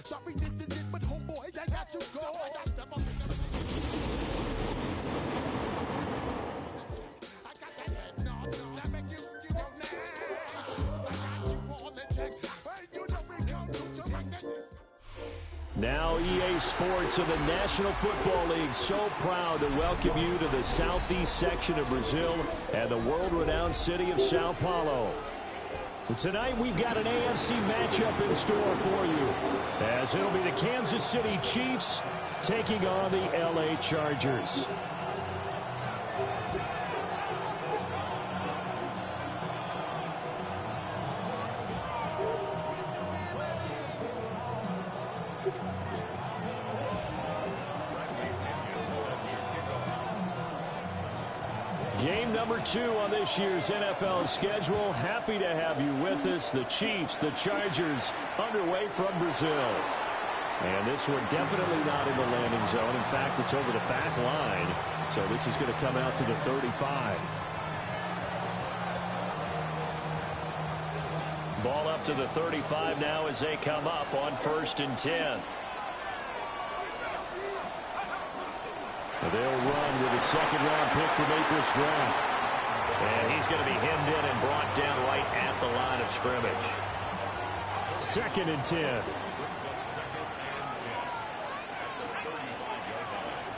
Sorry, this is it, but homeboy, I got to go. I got step up. I got that head knob that make you go now. I got you on the check. Hey, you know we come to make that. Now EA Sports and the National Football League so proud to welcome you to the southeast section of Brazil and the world-renowned city of Sao Paulo. Tonight we've got an AFC matchup in store for you, as it'll be the Kansas City Chiefs taking on the LA Chargers. Game number 2 on this year's NFL schedule. Happy to have you with us. The Chiefs, the Chargers, underway from Brazil. And this one definitely not in the landing zone. In fact, it's over the back line. So this is going to come out to the 35. Ball up to the 35 now as they come up on 1st and 10. They'll run with a second-round pick from April's draft. And he's going to be hemmed in and brought down right at the line of scrimmage. 2nd and 10.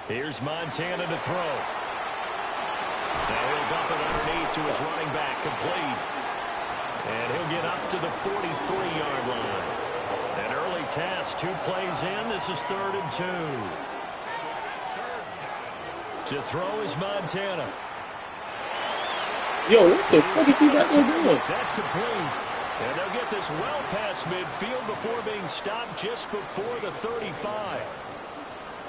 Here's Montana to throw. Now he'll dump it underneath to his running back, complete. And he'll get up to the 43-yard line. An early task, 2 plays in. This is 3rd and 2. To throw is Montana. Yo, what the fuck is he back there doing? That's complete. And they'll get this well past midfield before being stopped just before the 35.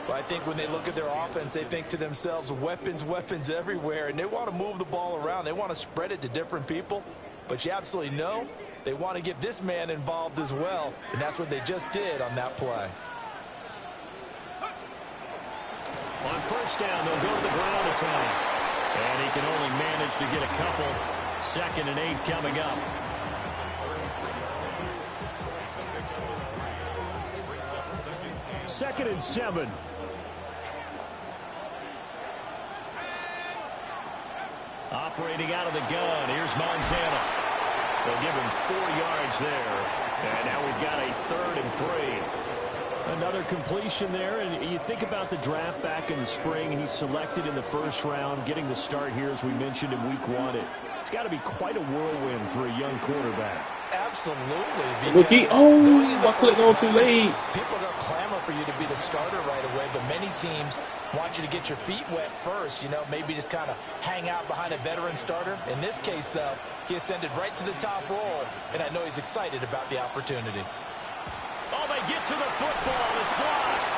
Well, I think when they look at their offense, they think to themselves, weapons, weapons everywhere, and they want to move the ball around. They want to spread it to different people. But you absolutely know they want to get this man involved as well, and that's what they just did on that play. On 1st down, they'll go to the ground attack. And he can only manage to get a couple. 2nd and 8 coming up. Second and 7. Operating out of the gun. Here's Montana. They'll give him 4 yards there. And now we've got a 3rd and 3. Another completion there, and you think about the draft back in the spring. He's selected in the 1st round, getting the start here, as we mentioned, in week 1. It's got to be quite a whirlwind for a young quarterback. Absolutely. Rookie, I clicked on too late. People are going to clamor for you to be the starter right away, but many teams want you to get your feet wet first, you know, maybe just kind of hang out behind a veteran starter. In this case, though, he ascended right to the top role, and I know he's excited about the opportunity. Oh, they get to the football. It's blocked.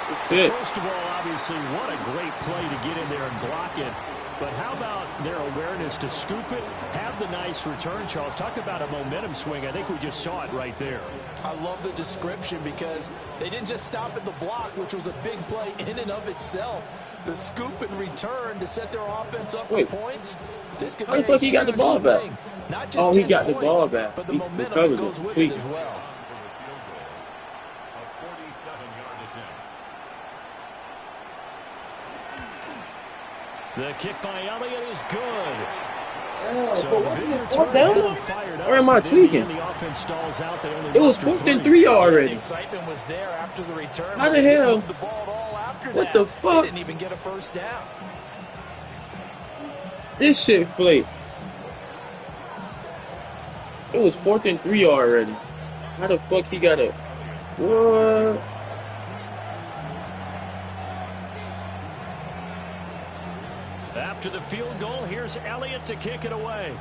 That's it. First of all, obviously, what a great play to get in there and block it. But how about their awareness to scoop it, have the nice return, Charles? Talk about a momentum swing. I think we just saw it right there. I love the description because they didn't just stop at the block, which was a big play in and of itself. The scoop and return to set their offense up for points. This could How be the fuck he got the ball back? Not just he 10 got the points, ball back. but the He momentum recovered that goes it with it completely. as well. The kick by Elliott is good. What down? Or am I tweaking? It was 4th and 3 already. The excitement was there after the return. How the hell? The ball at all after What that. the fuck? They didn't even get a 1st down. This shit flaked. It was 4th and 3 already. How the fuck he got a... What? After the field goal, here's Elliott to kick it away.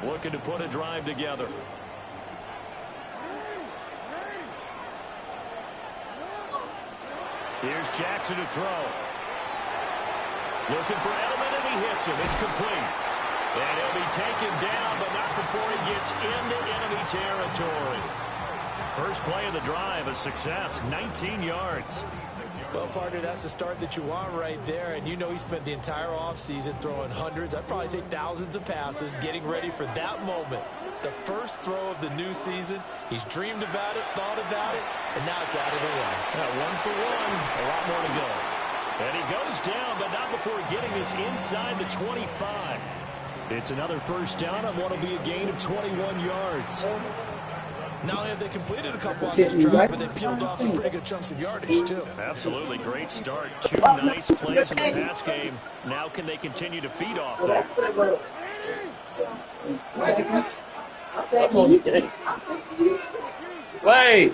Looking to put a drive together. Here's Jackson to throw. Looking for Edelman, and he hits him. It's complete. And he'll be taken down, but not before he gets into enemy territory. First play of the drive, a success, 19 yards. Well, partner, that's the start that you want right there. And you know he spent the entire offseason throwing hundreds, I'd probably say thousands of passes, getting ready for that moment. The first throw of the new season. He's dreamed about it, thought about it, and now it's out of the way. Yeah, 1 for 1, a lot more to go. And he goes down, but not before getting this inside the 25. It's another first down on what will be a gain of 21 yards. Not only have they completed a couple on this drive, but they peeled off some pretty good chunks of yardage, too. Absolutely. Great start. 2 nice plays in the pass game. Now can they continue to feed off that? Wait.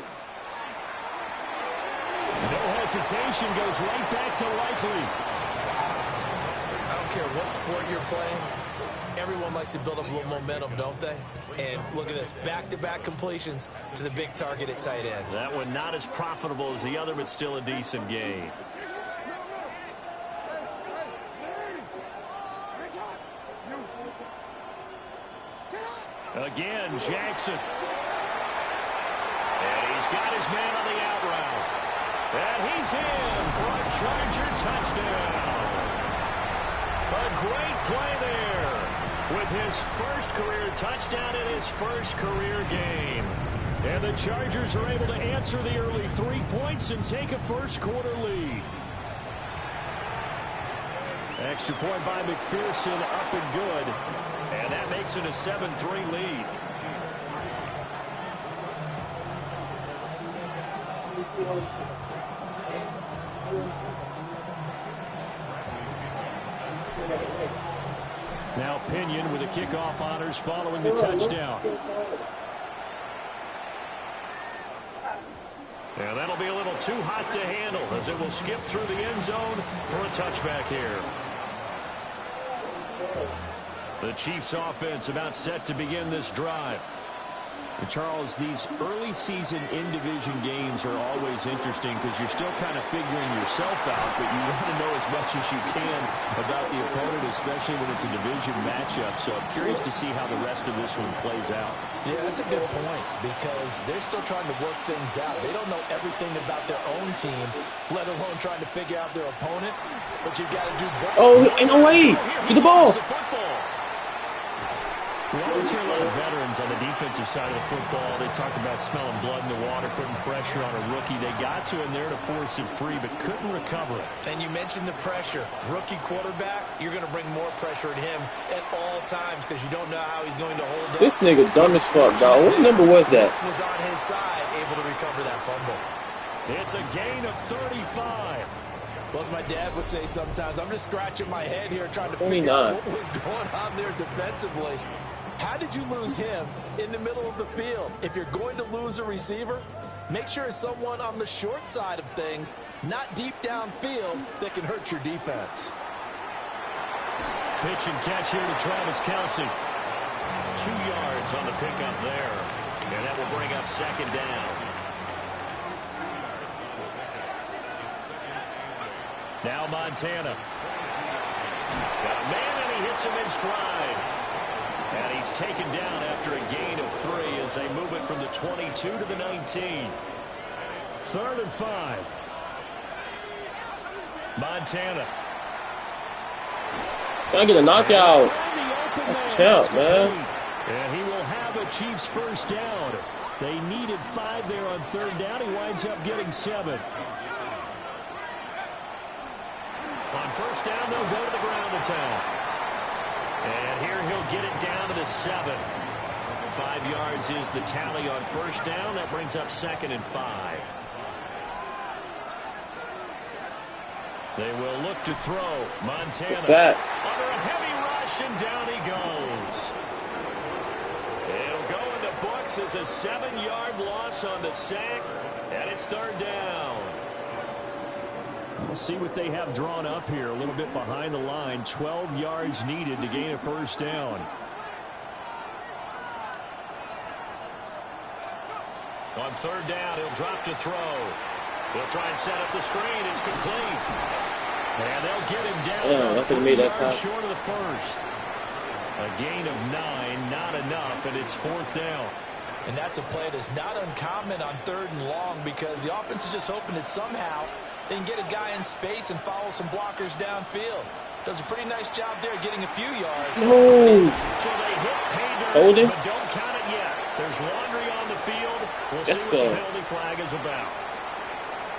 No hesitation, goes right back to Likely. I don't care what sport you're playing. Everyone likes to build up a little momentum, don't they? And look at this, back-to-back completions to the big target at tight end. That one not as profitable as the other, but still a decent gain. Again, Jackson. And he's got his man on the out route. And he's in for a Charger touchdown. A great play there with his first career touchdown in his first career game. And the Chargers are able to answer the early 3 points and take a first-quarter lead. Extra point by McPherson, up and good. And that makes it a 7-3 lead. Now Pinion with the kickoff honors following the touchdown. And that'll be a little too hot to handle as it will skip through the end zone for a touchback here. The Chiefs offense about set to begin this drive. And Charles, these early season in-division games are always interesting because you're still kind of figuring yourself out, but you want to know as much as you can about the opponent, especially when it's a division matchup. So I'm curious to see how the rest of this one plays out. Yeah, that's a good point because they're still trying to work things out. They don't know everything about their own team, let alone trying to figure out their opponent. But you've got to do both. Oh, ain't no way. Get the ball. We always hear a lot of veterans on the defensive side of the football. They talk about smelling blood in the water, putting pressure on a rookie. They got to him there to force it free, but couldn't recover it. And you mentioned the pressure. Rookie quarterback, you're going to bring more pressure at him at all times because you don't know how he's going to hold up. This nigga dumb as fuck, dog. What number was that? Was on his side, able to recover that fumble. It's a gain of 35. Well, as my dad would say sometimes, I'm just scratching my head here trying to figure out what was going on there defensively. How did you lose him in the middle of the field? If you're going to lose a receiver, make sure it's someone on the short side of things, not deep downfield, that can hurt your defense. Pitch and catch here to Travis Kelce. 2 yards on the pickup there. And that will bring up second down. Now Montana. Got a man and he hits him in stride. And he's taken down after a gain of 3 as they move it from the 22 to the 19. 3rd and 5. Montana. Gotta get a knockout. That's champ, man. And he will have a Chiefs first down. They needed 5 there on 3rd down. He winds up getting 7. On first down, they'll go to the ground attack. And here he'll get it down to the 7. 5 yards is the tally on first down. That brings up 2nd and 5. They will look to throw. Montana under a heavy rush, and down he goes. It'll go in the books as a 7-yard loss on the sack, and it's 3rd down. We'll see what they have drawn up here. A little bit behind the line. 12 yards needed to gain a first down. On 3rd down, he'll drop to throw. He'll try and set up the screen. It's complete. And they'll get him down. Yeah, that's what made that time. Short of the first. A gain of 9, not enough, and it's 4th down. And that's a play that's not uncommon on 3rd and long because the offense is just hoping that somehow they can get a guy in space and follow some blockers downfield. Does a pretty nice job there getting a few yards. No. So they hit pay dirt, Holding. but don't count it yet. There's laundry on the field. We'll Yes, see what sir. the penalty flag is about.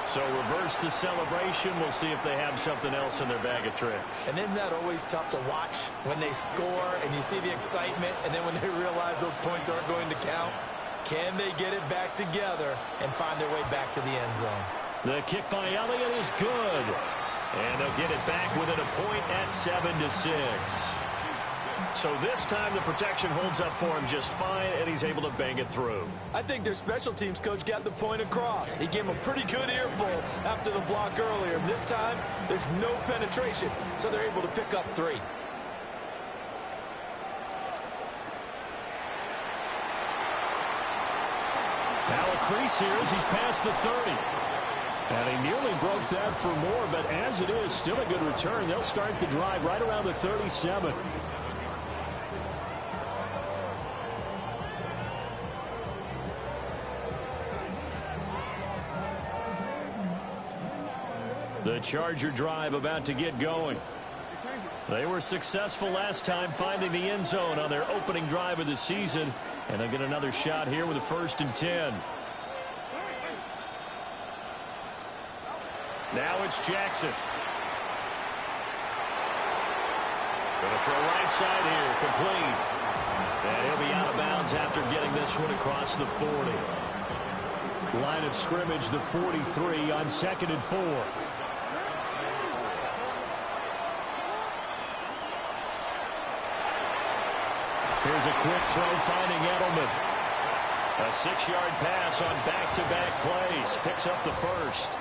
So reverse the celebration. We'll see if they have something else in their bag of tricks. And isn't that always tough to watch when they score and you see the excitement and then when they realize those points aren't going to count? Can they get it back together and find their way back to the end zone? The kick by Elliott is good. And they'll get it back within a point at 7-6. So this time the protection holds up for him just fine, and he's able to bang it through. I think their special teams coach got the point across. He gave him a pretty good earful after the block earlier. And this time, there's no penetration, so they're able to pick up 3. Now a crease here as he's past the 30. And he nearly broke that for more, but as it is, still a good return. They'll start the drive right around the 37. The Charger drive about to get going. They were successful last time finding the end zone on their opening drive of the season, and they'll get another shot here with a 1st and 10. Now it's Jackson. Going to throw right side here, complete. And he'll be out of bounds after getting this one across the 40. Line of scrimmage, the 43 on 2nd and 4. Here's a quick throw finding Edelman. A 6-yard pass on back-to-back plays. Picks up the 1st.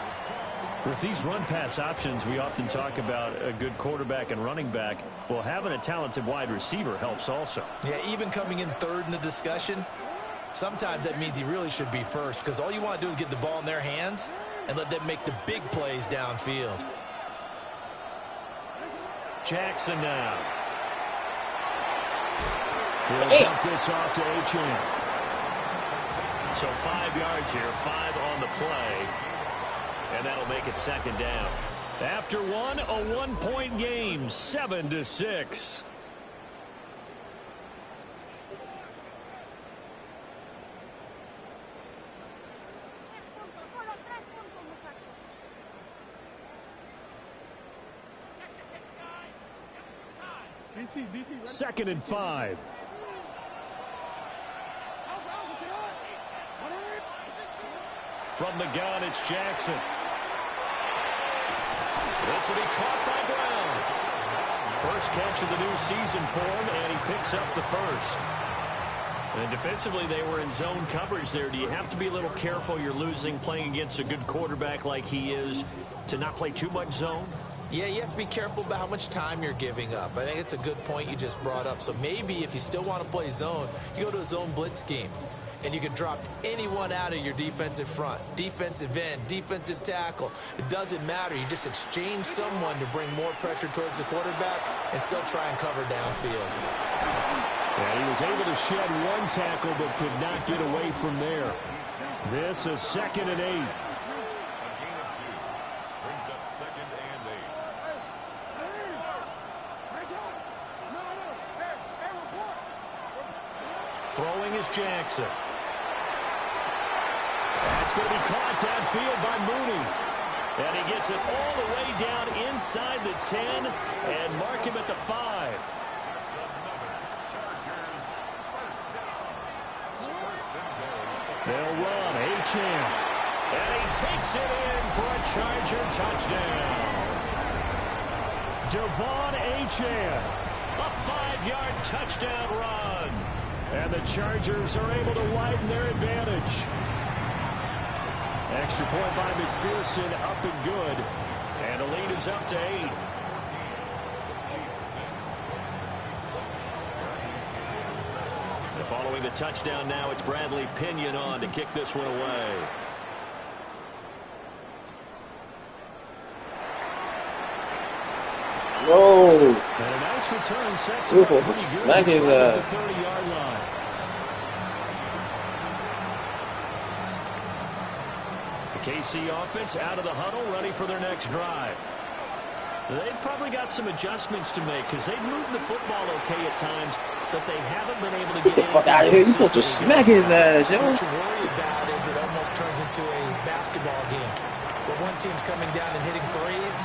With these run-pass options, we often talk about a good quarterback and running back. Well, having a talented wide receiver helps also. Yeah, even coming in 3rd in the discussion, sometimes that means he really should be first because all you want to do is get the ball in their hands and let them make the big plays downfield. Jackson now. He'll dump this off to Achane. So 5 yards here, 5 on the play. And that'll make it 2nd down. After one, a 1-point game, 7-6. Second and 5. From the gun, it's Jackson. This will be caught by Brown. First catch of the new season for him, and he picks up the 1st. And defensively, they were in zone coverage there. Do you have to be a little careful you're losing playing against a good quarterback like he is to not play too much zone? Yeah, you have to be careful about how much time you're giving up. I think it's a good point you just brought up. So maybe if you still want to play zone, you go to a zone blitz scheme. And you can drop anyone out of your defensive front. Defensive end, defensive tackle. It doesn't matter. You just exchange someone to bring more pressure towards the quarterback and still try and cover downfield. And he was able to shed one tackle but could not get away from there. This is 2nd and 8. Throwing is Jackson. That's going to be caught downfield by Mooney. And he gets it all the way down inside the 10 and mark him at the 5. They'll run. Achane. And he takes it in for a Charger touchdown. Devon Achane. A 5-yard touchdown run. And the Chargers are able to widen their advantage. Extra point by McPherson, up and good. And the lead is up to 8. And following the touchdown now, it's Bradley Pinion on to kick this one away. No. And a nice return sets him up pretty good Smack his at the 30-yard line. KC offense out of the huddle, ready for their next drive. They've probably got some adjustments to make because they've moved the football okay at times, but they haven't been able to get the fuck out of here. You supposed to smack his ass, yo. What you're worried about is it almost turns into a basketball game where one team's coming down and hitting threes,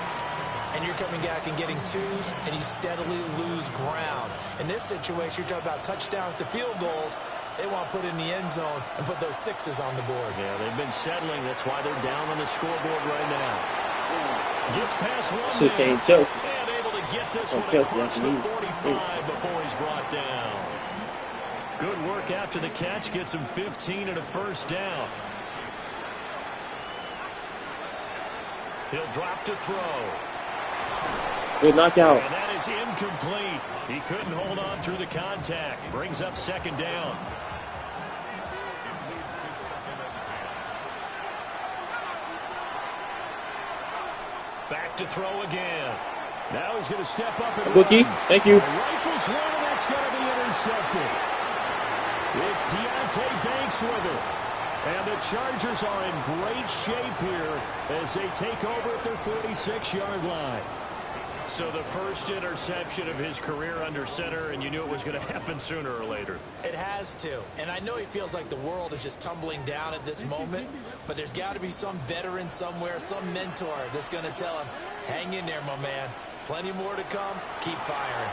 and you're coming back and getting twos, and you steadily lose ground. In this situation, you're talking about touchdowns to field goals. They want to put in the end zone and put those sixes on the board. Yeah, they've been settling. That's why they're down on the scoreboard right now. Gets past one Shit came Kelsey. and able to get this one Kelsey, across that's the me. 45 before he's brought down. Good work after the catch. Gets him 15 and a first down. He'll drop to throw. Good knockout. And that is incomplete. He couldn't hold on through the contact. Brings up second down. Back to throw again. Now he's going to step up and Bookie, run. thank you. Rifles one, and that's going to be intercepted. It's Deonte Banks with it. And the Chargers are in great shape here as they take over at their 46-yard line. So the first interception of his career under center, and you knew it was going to happen sooner or later. It has to. And I know he feels like the world is just tumbling down at this moment, but there's got to be some veteran somewhere, some mentor that's going to tell him, hang in there, my man. Plenty more to come. Keep firing.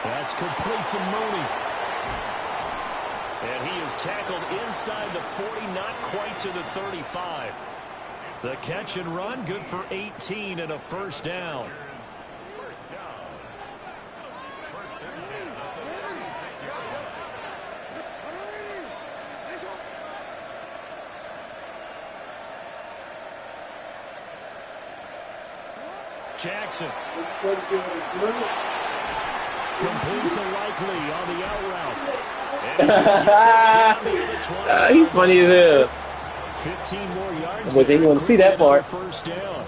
That's complete to Mooney. And he is tackled inside the 40, not quite to the 35. The catch and run, good for 18 and a first down. Jackson. Complete to Likely on the out route. And he's gonna get this down to the 20. He's funny as hell. 15 more yards. Was anyone see that part? First down.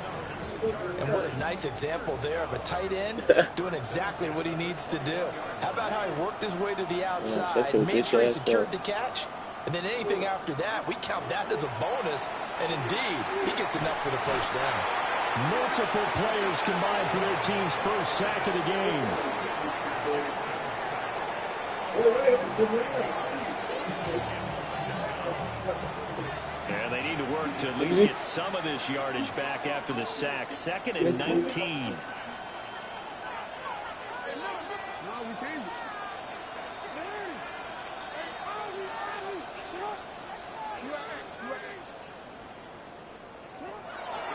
And what a nice example there of a tight end doing exactly what he needs to do. How about how he worked his way to the outside, made sure he secured the catch, and then anything after that, we count that as a bonus. And indeed, he gets enough for the first down. Multiple players combined for their team's first sack of the game. And they need to work to at least get some of this yardage back after the sack. 2nd and 19.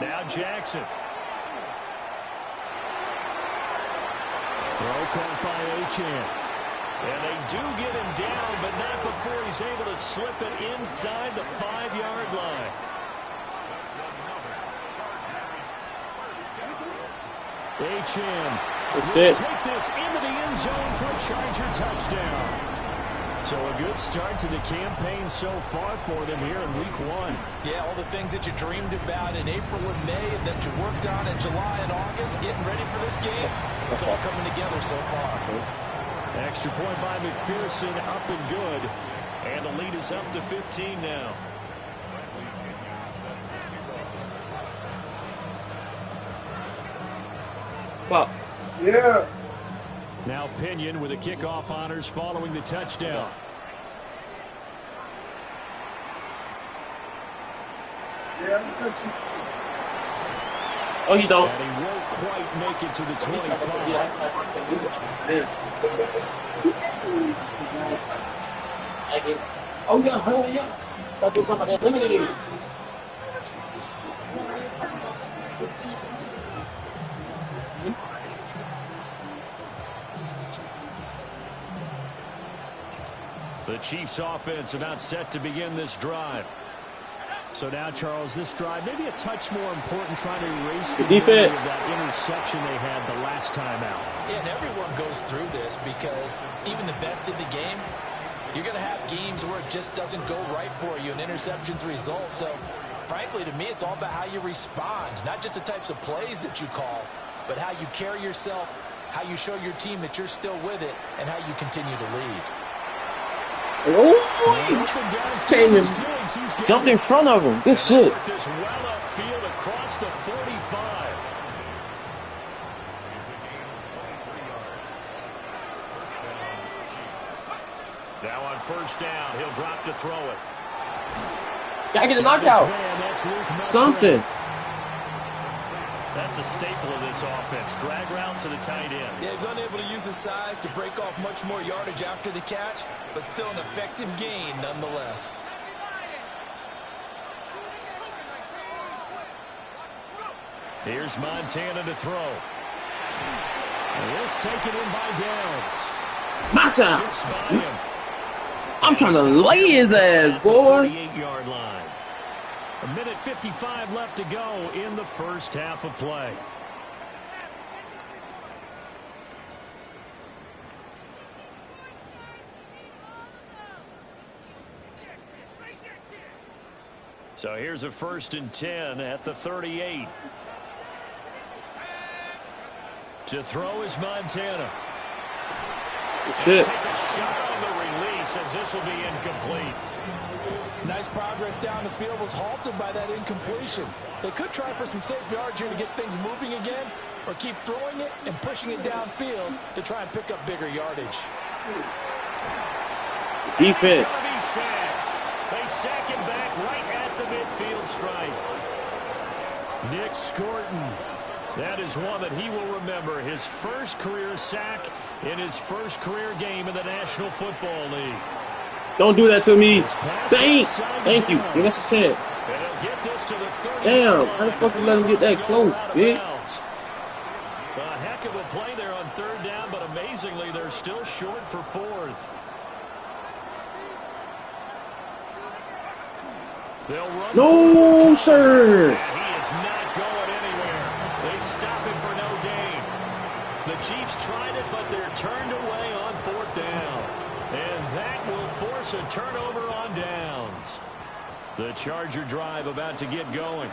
Now Jackson. Throw caught by Achane. And they do get him down, but not before he's able to slip it inside the 5-yard line. Achane. That's will it. take this into the end zone for a Charger touchdown. So a good start to the campaign so far for them here in week 1. Yeah, all the things that you dreamed about in April and May and that you worked on in July and August, getting ready for this game, it's all coming together so far. Extra point by McPherson, up and good. And the lead is up to 15 now. Fuck. Yeah. Now Pinion with the kickoff honors following the touchdown. Oh, you don't. And he won't quite make it to the 25. Oh, yeah, hell yeah. That's what I'm eliminated. The Chiefs offense about set to begin this drive. So now, Charles, this drive maybe a touch more important, trying to erase the defense. of that interception they had the last time out. Yeah, and everyone goes through this because even the best in the game, you're going to have games where it just doesn't go right for you, and interceptions result. So, frankly, to me, it's all about how you respond, not just the types of plays that you call, but how you carry yourself, how you show your team that you're still with it, and how you continue to lead. Oh, came and jumped in front of him. Good shit. This well upfield across the 45. Now on first down, he'll drop to throw it. Gotta get a knockout. Something. That's a staple of this offense. Drag route to the tight end. Yeah, he's unable to use his size to break off much more yardage after the catch, but still an effective gain nonetheless. Here's Montana to throw. And this taken in by Downs. Mata. Shifts by him. I'm trying to lay his ass, boy. 48-yard line. A minute 55 left to go in the first half of play. So here's a 1st and 10 at the 38. To throw is Montana. Shit. Takes a shot on the release as this will be incomplete. Nice progress down the field was halted by that incompletion. They could try for some safe yards here to get things moving again, or keep throwing it and pushing it downfield to try and pick up bigger yardage. Defense. It's gonna be sacked. They sack him back right at the midfield stripe. Nick Scorton. That is one that he will remember. His first career sack in his first career game in the National Football League. Don't do that to me. Thanks. Thank you. Give us a chance. And he'll get this to the 30. Damn. How the fuck you let him get that close, bitch? A heck of a play there on 3rd down, but amazingly, they're still short for 4th. They'll run. No, sir. And he is not going anywhere. They stop him for no gain. The Chiefs tried it, but they're turned away on 4th down. And that will force a turnover on downs. The Charger drive about to get going.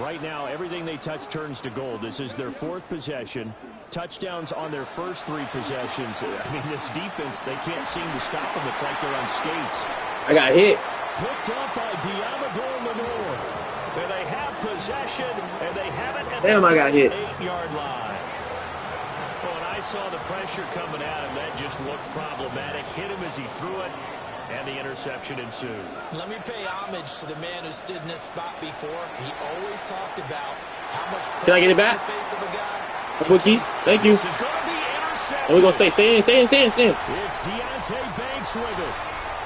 Right now, everything they touch turns to gold. This is their 4th possession. Touchdowns on their first 3 possessions. I mean, this defense, they can't seem to stop them. It's like they're on skates. I got hit. Picked up by Diamador Lenore. And they have possession, and they have it at Damn, I got hit. 8-yard line. Well, and I saw the pressure coming at him. That just looked problematic. Hit him as he threw it, and the interception ensued. Let me pay homage to the man who stood in this spot before. He always talked about how much pressure Can I get it back? in the face of a guy. Bookie, thank you. This is going to be intercepted. And we're going to stay in. It's Deontay Banks with it.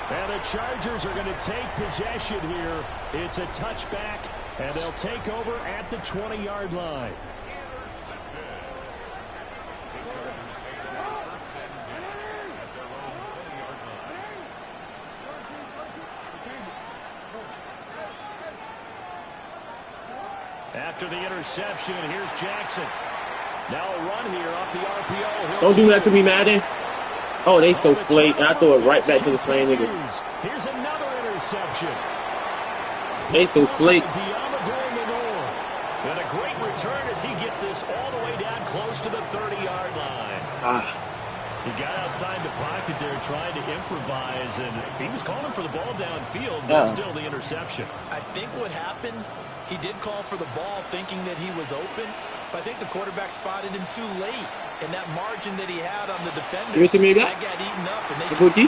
And the Chargers are going to take possession here. It's a touchback, and they'll take over at the 20-yard line. After the interception, here's Jackson. Now a run here off the RPO. Don't do that to me, Madden. Oh, they so flake. I throw it right back to the same nigga. Here's another interception. They so flake. And a great return as he gets this all the way down close to the 30-yard line. He got outside the pocket there trying to improvise, and he was calling for the ball downfield, but still the interception. I think what happened, he did call for the ball thinking that he was open, but I think the quarterback spotted him too late. And that margin that he had on the defender, Give it to me again. that got eaten up. And they Bookie,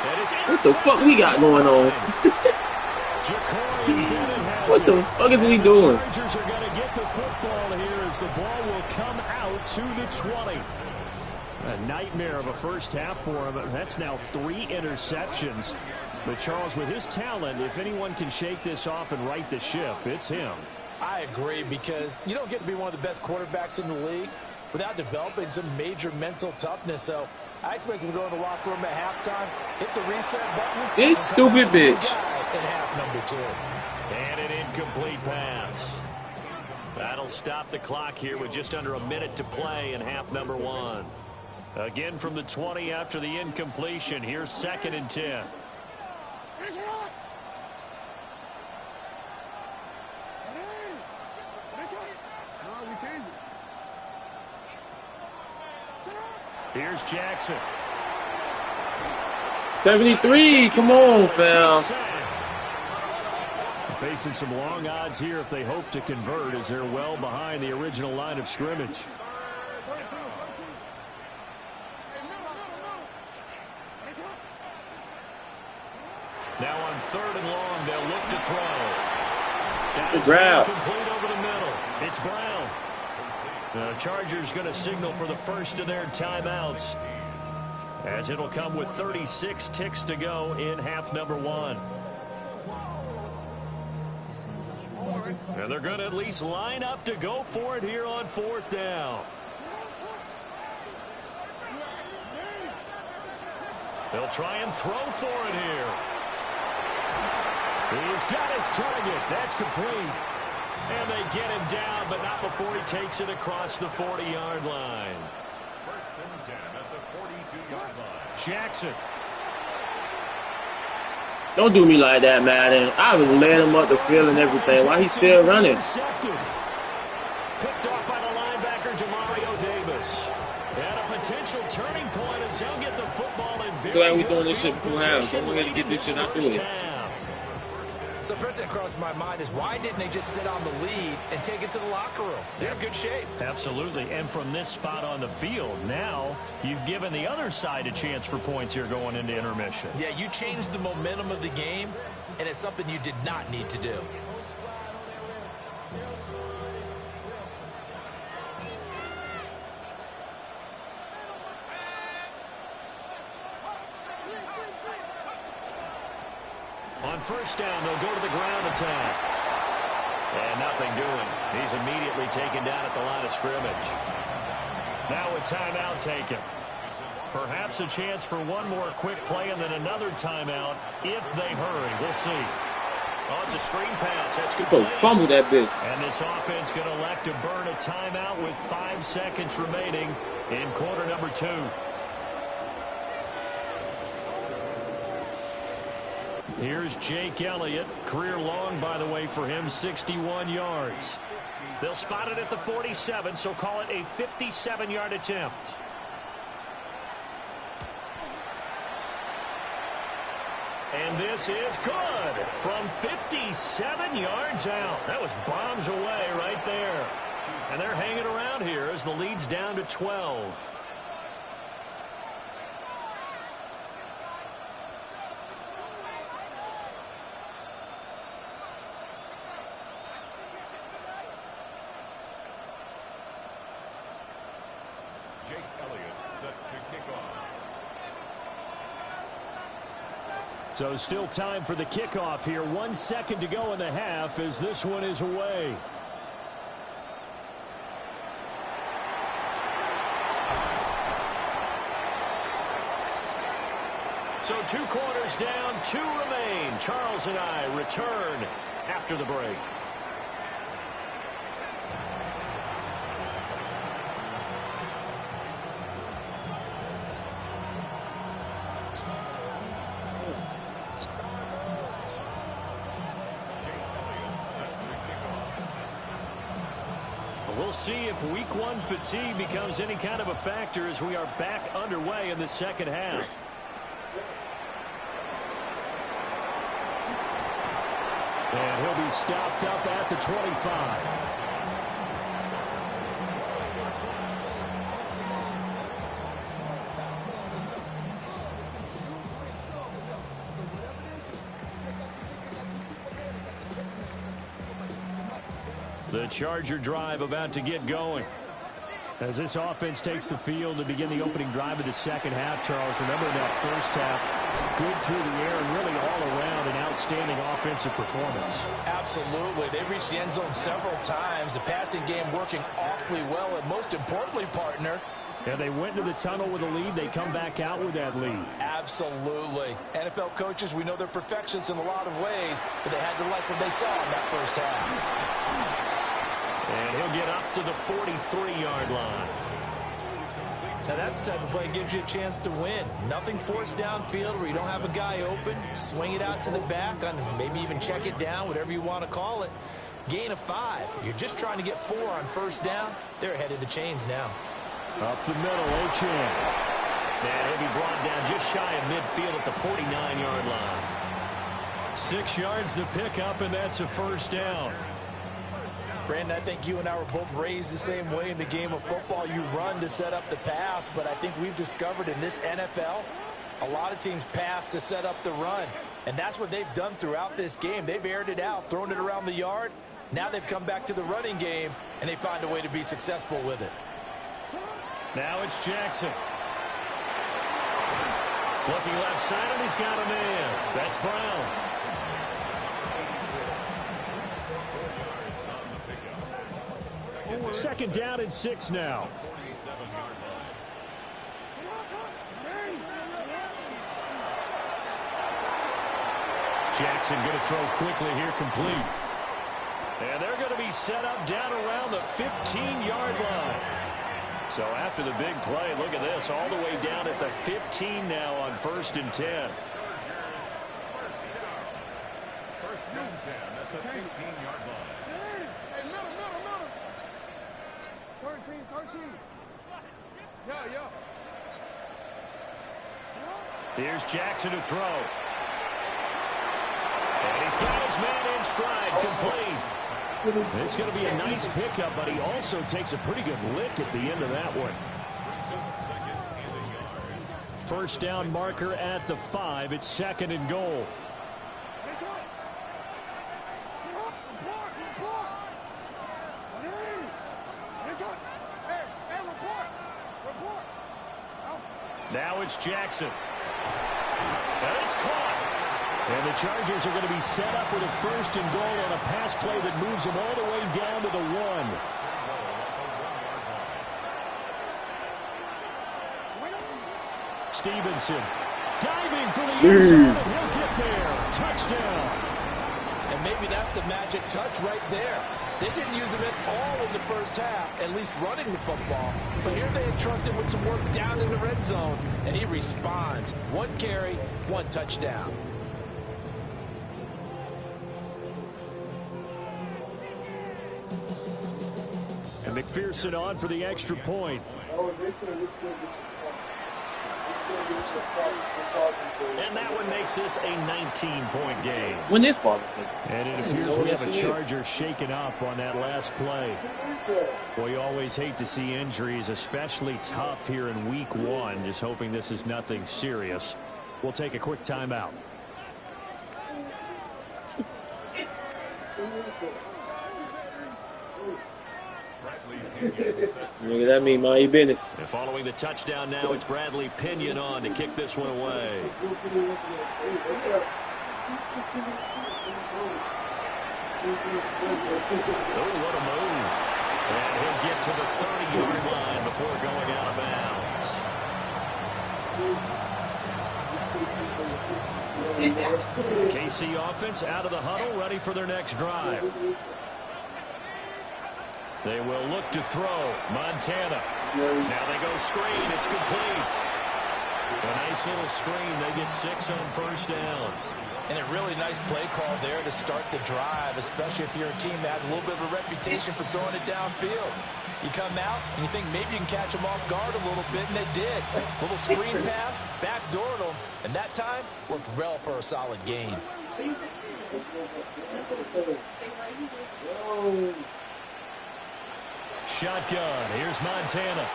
what the fuck we got going on? What the fuck is we doing? The Chargers are going to get the football here as the ball will come out to the 20. A nightmare of a first half for him. That's now 3 interceptions. But Charles, with his talent, if anyone can shake this off and right the ship, it's him. I agree, because you don't get to be one of the best quarterbacks in the league without developing some major mental toughness. So I expect him to go in the locker room at halftime, hit the reset button. This stupid bitch. In half number 2. And an incomplete pass. That'll stop the clock here with just under a minute to play in half number 1. Again from the 20 after the incompletion. Here's 2nd and 10. Here's Jackson. 73. Come on, fam. Facing some long odds here if they hope to convert, as they're well behind the original line of scrimmage. Now on 3rd and long, they'll look to throw. That is complete over the middle. It's Brown. The Chargers going to signal for the first of their timeouts, as it'll come with 36 ticks to go in half number 1. And they're going to at least line up to go for it here on 4th down. They'll try and throw for it here. He's got his target. That's complete. And they get him down, but not before he takes it across the 40-yard line. 1st and 10 at the 42-yard line. Jackson. Don't do me like that, Madden. I was laying him up the field and everything. Why he still running? Picked off by the linebacker, Demario Davis. And a potential turning point as he'll get the football in very Glad we good doing this shit field for half. position Don't forget to get this shit out the way. So first thing that crossed my mind is, why didn't they just sit on the lead and take it to the locker room? They're in good shape. Absolutely. And from this spot on the field, now you've given the other side a chance for points here going into intermission. Yeah, you changed the momentum of the game, and it's something you did not need to do. On 1st down, they'll go to the ground attack. And nothing doing. He's immediately taken down at the line of scrimmage. Now a timeout taken. Perhaps a chance for one more quick play and then another timeout if they hurry. We'll see. Oh, it's a screen pass. That's good. Go fumble that bitch. And this offense going to elect to burn a timeout with 5 seconds remaining in quarter number 2. Here's Jake Elliott. Career long, by the way, for him, 61 yards. They'll spot it at the 47, so call it a 57-yard attempt. And this is good from 57 yards out. That was bombs away right there. And they're hanging around here as the lead's down to 12. Jake Elliott set to kick off. So still time for the kickoff here. 1 second to go in the half as this one is away. So 2 quarters down, 2 remain. Charles and I return after the break. We'll see if week 1 fatigue becomes any kind of a factor as we are back underway in the second half. And he'll be stopped up at the 25. The Charger drive about to get going. As this offense takes the field to begin the opening drive of the second half, Charles, remember that first half, good through the air and really all around an outstanding offensive performance. Absolutely. They reached the end zone several times. The passing game working awfully well, and most importantly, partner, Yeah, they went into the tunnel with a lead. They come back out with that lead. absolutely. NFL coaches, we know they're perfectionists in a lot of ways, but they had to like what they saw in that first half. And he'll get up to the 43-yard line. Now that's the type of play that gives you a chance to win. Nothing forced downfield where you don't have a guy open. Swing it out to the back, on maybe even check it down, whatever you want to call it. Gain of 5. You're just trying to get 4 on first down. They're ahead of the chains now. Up the middle, Achane. And he'll be brought down just shy of midfield at the 49-yard line. 6 yards to pick up, and that's a first down. Brandon, I think you and I were both raised the same way in the game of football. You run to set up the pass, but I think we've discovered in this NFL, a lot of teams pass to set up the run. And that's what they've done throughout this game. They've aired it out, thrown it around the yard. Now they've come back to the running game, and they find a way to be successful with it. Now it's Jackson. Looking left side, and he's got a man. That's Brown. Second down and 6 now. Jackson going to throw quickly here, complete. And they're going to be set up down around the 15-yard line. So after the big play, look at this, all the way down at the 15 now on 1st and 10. First and 10 at the 15-yard line. Hey, middle. 13. Yeah. Here's Jackson to throw. And he's got his man in stride, complete. It's going to be a nice pickup, but he also takes a pretty good lick at the end of that one. First down marker at the 5. It's 2nd and goal. Now it's Jackson. And it's caught. And the Chargers are going to be set up with a 1st and goal on a pass play that moves them all the way down to the 1. Stevenson diving for the end zone, and he'll get there. Touchdown. And maybe that's the magic touch right there. They didn't use him at all in the first half, at least running the football. But here they entrusted with some work down in the red zone, and he responds. 1 carry, 1 touchdown. And McPherson on for the extra point. And that one makes this a 19-point game. Win this ball. And it appears we have a Charger shaken up on that last play. Boy, you always hate to see injuries, especially tough here in week 1. Just hoping this is nothing serious. We'll take a quick timeout. Look at that, me, mind your business. And following the touchdown now, it's Bradley Pinion on to kick this one away. Oh, what a move. And he'll get to the 30-yard line before going out of bounds. KC offense out of the huddle, ready for their next drive. They will look to throw. Montana. Now they go screen. It's complete. A nice little screen. They get 6 on 1st down. And a really nice play call there to start the drive, especially if you're a team that has a little bit of a reputation for throwing it downfield. You come out and you think maybe you can catch them off guard a little bit, and they did. Little screen pass, backdoored them, and that time worked well for a solid gain. Shotgun. Here's Montana.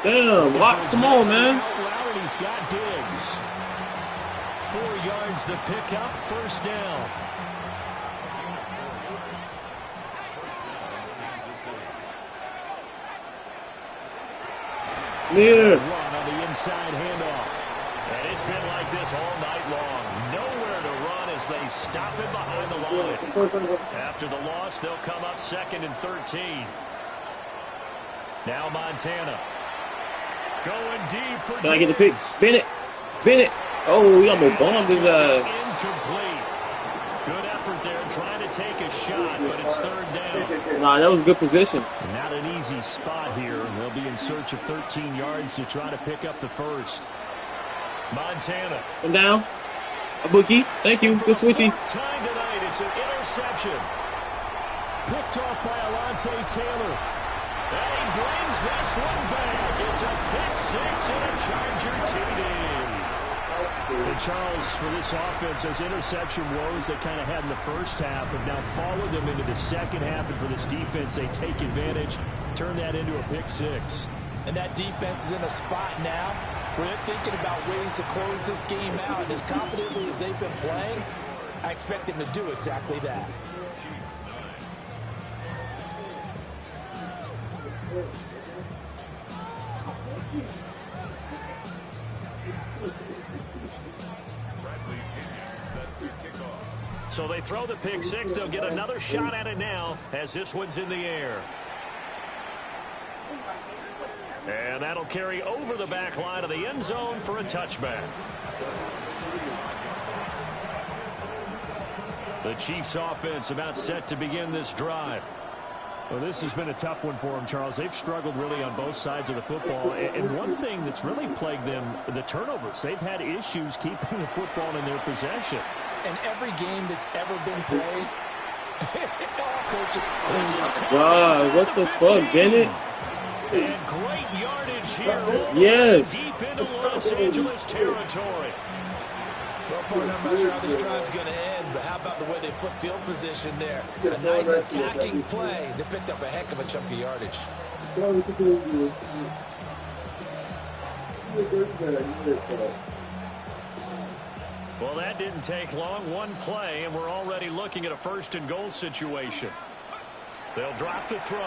Damn, Watts, come on, man. And he's got Diggs. 4 yards the pickup, 1st down. Yeah. Run on the inside handoff. And it's been like this all night long. Nowhere to run as they stop him behind the line. After the loss, they'll come up 2nd and 13. Now Montana. Going deep for Can I get the pick? Bennett. Oh, he almost bombed his Incomplete. Good effort there trying to take a shot, but it's 3rd down. Nah, that was a good position. Not an easy spot here. They'll be in search of 13 yards to try to pick up the 1st. Montana. Come down. A bookie. Thank you. Good switchy. Time tonight. It's an interception. Picked off by Alontae Taylor. And he brings this one back. It's a pick six and a Charger TD. And Charles, for this offense, those interception woes they kind of had in the first half have now followed them into the second half. And for this defense, they take advantage, turn that into a pick six. And that defense is in a spot now where they're thinking about ways to close this game out. And as confidently as they've been playing, I expect them to do exactly that. So they throw the pick six. They'll get another shot at it now as this one's in the air. And that'll carry over the back line of the end zone for a touchback. The Chiefs offense about set to begin this drive. Well, this has been a tough one for them, Charles. They've struggled really on both sides of the football. And one thing that's really plagued them, the turnovers. They've had issues keeping the football in their possession. And every game that's ever been played. God, what the fuck, Bennett? And great yardage here. Yes. Deep into Los Angeles territory. Well, partner, I'm not sure how this drive's going to end, but how about the way they flip field position there? A nice attacking play. They picked up a heck of a chunk of yardage. Well, that didn't take long. One play, and we're already looking at a first and goal situation. They'll drop the throw.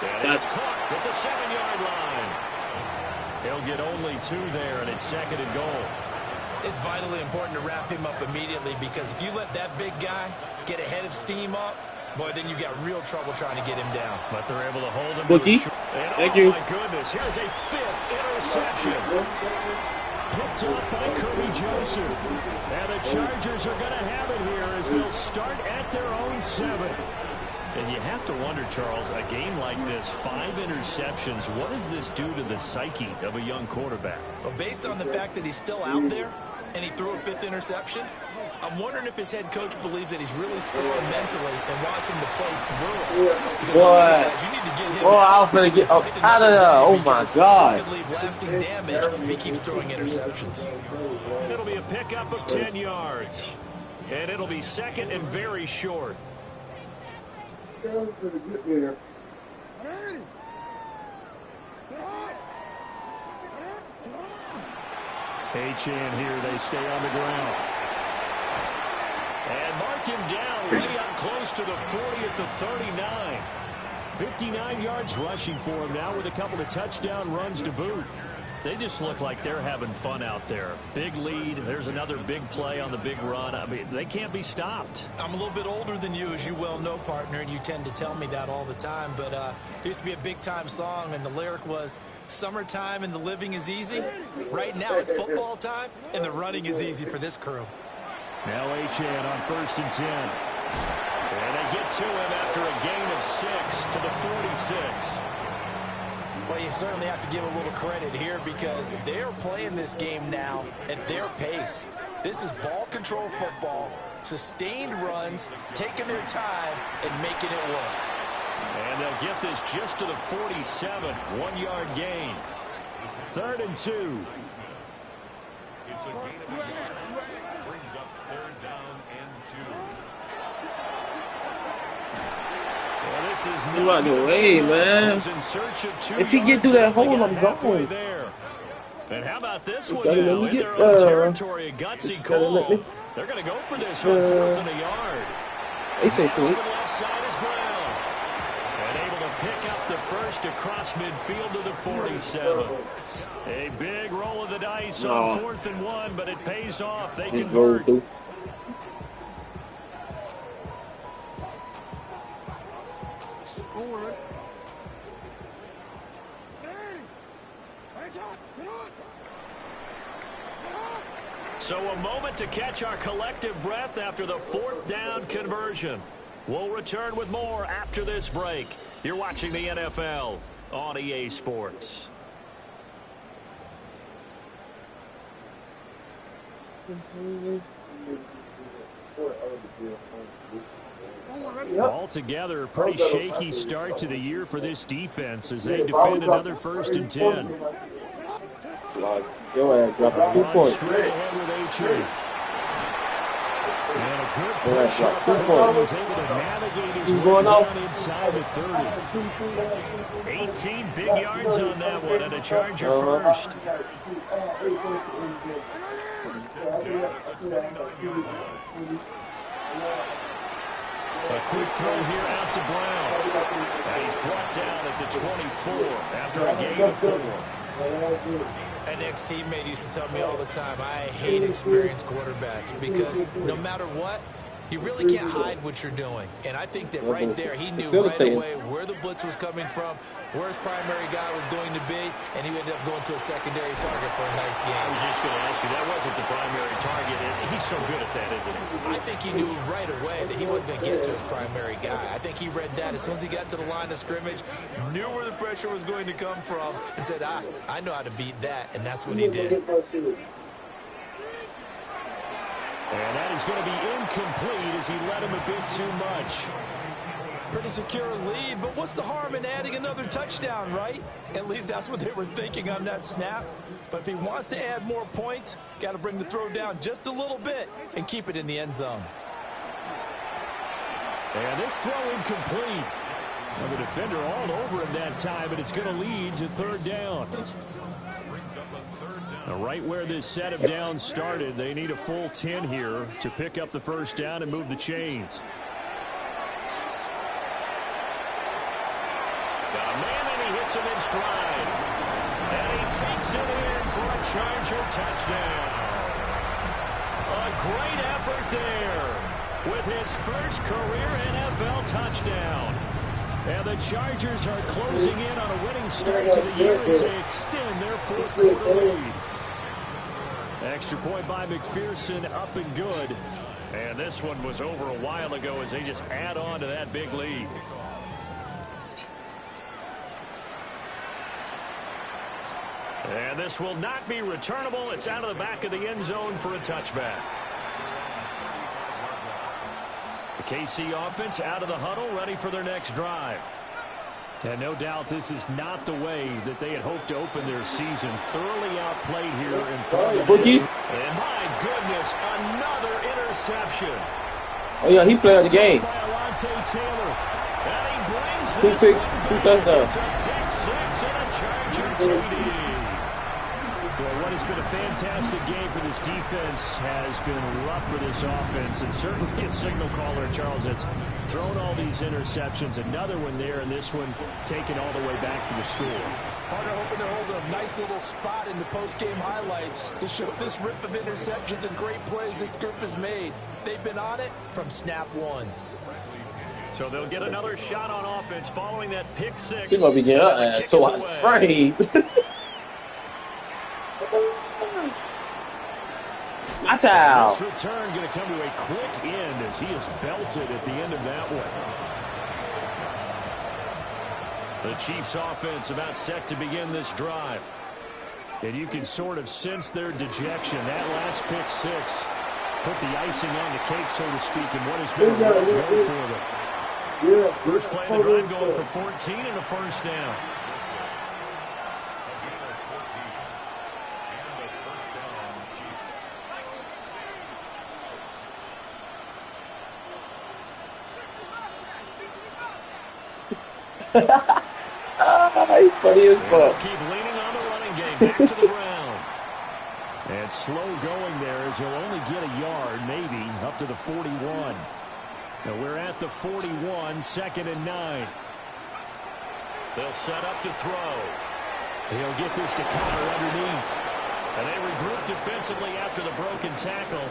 And it's caught at the 7-yard line. He'll get only 2 there, and it's second and goal. It's vitally important to wrap him up immediately because if you let that big guy get a head of steam up, boy, then you got real trouble trying to get him down. But they're able to hold him. Bookie, thank you. Oh, my goodness. Here's a 5th interception. Picked up by Kirby Joseph. And the Chargers are going to have it here as they'll start at their own 7. And you have to wonder, Charles, a game like this, 5 interceptions, what does this do to the psyche of a young quarterback? Well, based on the fact that he's still out there and he threw a 5th interception, I'm wondering if his head coach believes that he's really strong mentally and wants him to play through it. Boy, I was going to get out of there. Oh, my God. This could leave lasting damage if he keeps throwing interceptions. It'll be a pickup of 10 yards. And it'll be second and very short. Achane here, they stay on the ground. And mark him down way up close to the 40 at the 39. 59 yards rushing for him now with a couple of touchdown runs to boot. They just look like they're having fun out there. Big lead. There's another big play on the big run. I mean, they can't be stopped. I'm a little bit older than you, as you well know, partner, and you tend to tell me that all the time. But there used to be a big-time song, and the lyric was, "Summertime and the living is easy." Right now, it's football time, and the running is easy for this crew. Now Achane on 1st and 10. And they get to him after a gain of 6 to the 46. Well, you certainly have to give a little credit here because they're playing this game now at their pace. This is ball control football, sustained runs, taking their time, and making it work. And they'll get this just to the 47, 1-yard gain. 3rd and 2. It's a gain of a yard. Brings up 3rd down and 2. Well, this is Get out of the way, man. If he get through that hole, I'm going. And how about this He's one gotta now? let me In get, their own territory, a gutsy he's gotta let call. me- They're going to go for this on 4th and a yard. They say Open for left side is Brown. And able to pick up the first across midfield to the 47. A big roll of the dice on 4th and 1, but it pays off. They Just roll convert. through. So a moment to catch our collective breath after the 4th down conversion. We'll return with more after this break. You're watching the NFL on EA Sports. Altogether, a pretty shaky start to the year for this defense as they defend another 1st and 10. Go ahead, drop it 2 points. Straight ahead with A-Chain. And a good push up. He was able to navigate his way down inside the 30. 18 big yards on that one, and a Charger first. A quick throw here out to Brown. And he's brought down at the 24 after a gain of 4. An ex-teammate used to tell me all the time, I hate experienced quarterbacks because no matter what, you really can't hide what you're doing. And I think that right there, he knew right away where the blitz was coming from, where his primary guy was going to be, and he ended up going to a secondary target for a nice game. I was just going to ask you, that wasn't the primary target. He's so good at that, isn't he? I think he knew right away that he wasn't going to get to his primary guy. I think he read that as soon as he got to the line of scrimmage, knew where the pressure was going to come from, and said, I know how to beat that, and that's what he did. And that is going to be incomplete as he let him a bit too much. Pretty secure lead, but what's the harm in adding another touchdown, right? At least that's what they were thinking on that snap. But if he wants to add more points, got to bring the throw down just a little bit and keep it in the end zone. And this throw incomplete. And the defender all over him that time, but it's going to lead to 3rd down. Now, right where this set of downs started, they need a full 10 here to pick up the 1st down and move the chains. Got a man, and he hits him in stride. And he takes it in for a Charger touchdown. A great effort there with his first career NFL touchdown. And the Chargers are closing in on a winning start to the year as they extend their 4th quarter lead. Extra point by McPherson, up and good. And this one was over a while ago as they just add on to that big lead. And this will not be returnable. It's out of the back of the end zone for a touchback. The KC offense out of the huddle, ready for their next drive. And no doubt this is not the way that they had hoped to open their season. Thoroughly outplayed here in front of the And my goodness, another interception. Oh, yeah, he played the game. By Alontae Taylor. And he brings 2 picks, 2 touchdowns. It's a pick 6 and a Charger TD. Well, what has been a fantastic game for this defense has been rough for this offense, and certainly a signal caller, Charles, that's thrown all these interceptions. Another one there, and this one taken all the way back for the score. Parker hoping to hold a nice little spot in the post-game highlights to show this rip of interceptions and great plays this group has made. They've been on it from snap 1. So they'll get another shot on offense following that pick 6. He's going to be getting so I'm afraid. That's out. This return going to come to a quick end as he is belted at the end of that one. The Chiefs offense about set to begin this drive. And you can sort of sense their dejection. That last pick 6 put the icing on the cake, so to speak, in what has been a rough go for them. First play of the drive going for 14 and a 1st down. He's funny as fuck. Keep leaning on the running game. Back to the ground. And slow going there as he'll only get a yard, maybe, up to the 41. Now we're at the 41, 2nd and 9. They'll set up to throw. He'll get this to Connor underneath. And they regroup defensively after the broken tackle,